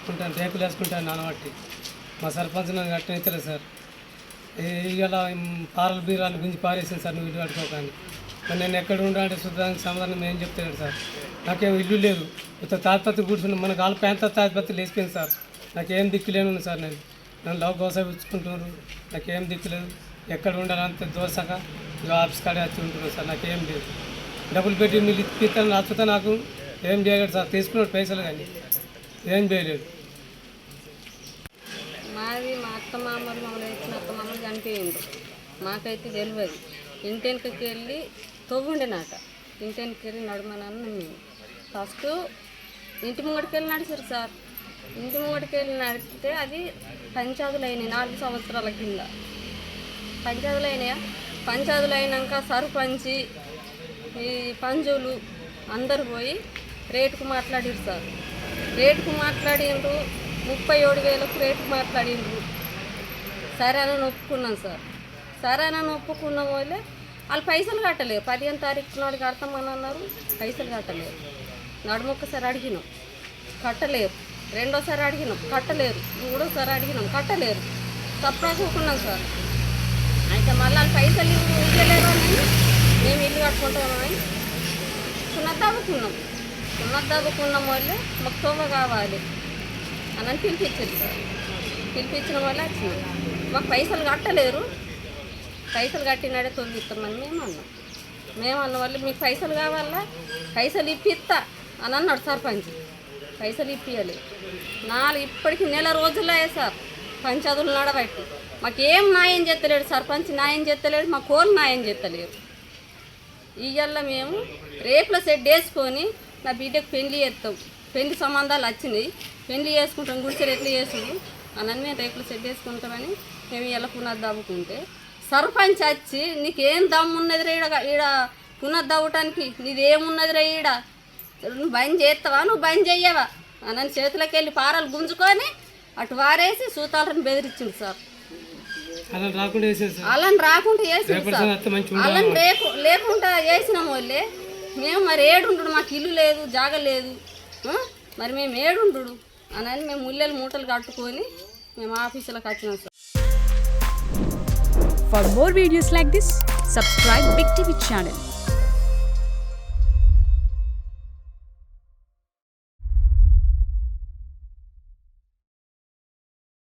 కట్టుకుంటాను, రేకులు వేసుకుంటాను నానబట్టి. మా సర్పంచ్ నన్ను కట్టనిస్తలేదు సార్. ఇవాళ పారలు బీరాలు గుంజి పారేసింది సార్, నువ్వు ఇల్లు కట్టుకోకండి. మరి నేను ఎక్కడ ఉండాలంటే శుద్ధానికి సమాధానం ఏం చెప్తాడు సార్. నాకేం ఇల్లు లేదు, ఇంత తాత్పత్రి కూర్చుని మన కాలు ప్యాంత తాత్పత్రి లేచిపోయింది సార్. నాకేం దిక్కులేను సార్. నన్ను లవ్ కోసం ఇచ్చుకుంటున్నారు, నాకేం దిక్కులేదు. ఎక్కడ ఉండాలంటే దోసక ఆఫీస్ కాడే వచ్చి ఉంటున్నాను సార్. నాకేం లేదు. డబ్బులు పెట్టి మీరు ఇప్పిస్తాను నచ్చుతా, నాకు ఏం చేయలేడు సార్. తీసుకున్నాడు పైసలు కానీ ఏం చేయలేడు. మాది మా అత్త మామలు మమ్మల్ని ఇచ్చిన అత్త మామలు చనిపోయిండు. మాకైతే తెలియదు. ఇంటెనకకి వెళ్ళి తవ్వుండేనాట. ఇంటెనకకి వెళ్ళి నడమనన్న మేము ఫస్ట్ ఇంటి ముంగడికి వెళ్ళి నడిచారు సార్. ఇంటి ముంగడికి వెళ్ళి నడిస్తే అది పంచాదులు అయినాయి 4 సంవత్సరాల కింద. పంచాదులు అయినాయా? పంచాదులు అయినాక సర్పంచి ఈ పంజులు అందరు పోయి రేటుకు మాట్లాడిరు సార్. రేటుకు మాట్లాడిండ్రు, 37,000కు రేటుకు మాట్లాడిండ్రు. సరే అని ఒప్పుకున్నాం సార్. సరే అని ఒప్పుకున్న వాళ్ళే వాళ్ళు పైసలు కట్టలేరు. 15వ తారీఖు నాడు కడతామని అన్నారు, పైసలు కట్టలేరు. నడుమొక్కసారి అడిగినాం, కట్టలేరు. రెండోసారి అడిగినాం, కట్టలేరు. మూడోసారి అడిగినాం, కట్టలేరు. తప్పకున్నాం సార్. అయితే మళ్ళీ వాళ్ళు పైసలు ఇవ్వలేరు అని మేము ఇల్లు కట్టుకుంటామని పునర్దాబుకున్నాం వాళ్ళే మాకు తోవ కావాలి అని పిలిపించారు సార్. పిలిపించిన వాళ్ళే వచ్చినాం. మాకు పైసలు కట్టలేరు, పైసలు కట్టినాడే తొలగిస్తామని మేము అన్న వాళ్ళు మీకు పైసలు కావాలా, పైసలు ఇప్పిస్తా అని అన్నాడు సర్పంచ్. పైసలు ఇప్పియాలి. ఇప్పటికి నెల రోజులే సార్ పంచాదులు నడబట్టి. మాకేం న్యాయం చేస్తలేడు సర్పంచ్, న్యాయం చేస్తలేడు, మా కోళ్ళు న్యాయం చేస్తలేరు. ఇవాళ మేము రేపుల షెడ్ వేసుకొని నా బిడ్డకు పెళ్లి చేస్తాం, పెళ్లి సంబంధాలు వచ్చినాయి, పెళ్లి చేసుకుంటాం, గుడిసెలు ఎట్లా చేసుకుంటాం అని మేము రేపుల షెడ్ వేసుకుంటామని మేము ఇలా పునర్దాబుకుంటే సర్పంచ్ వచ్చి నీకేం దమ్ము ఉన్నది రా ఈడ పునర్దాబటానికి, నీదేమున్నది రా ఈడ, నువ్వు బంద్ చేస్తావా, నువ్వు బంద్ చెయ్యవా అని చేతులకి వెళ్ళి పారలు గుంజుకొని అటు వారేసి సూతాలను బెదిరించింది సార్. అలా రాకుండా వేసింది సార్. వాళ్ళని లేకుండా వేసినాం వాళ్ళే. మేము మరి ఏడుండు, మాకు ఇల్లు లేదు, జాగ లేదు, మరి మేము ఏడుండు అని మేము ముల్లెలు మూటలు కట్టుకొని మేము ఆఫీసులకు వచ్చినాం sir. For more videos like this, subscribe Big TV channel.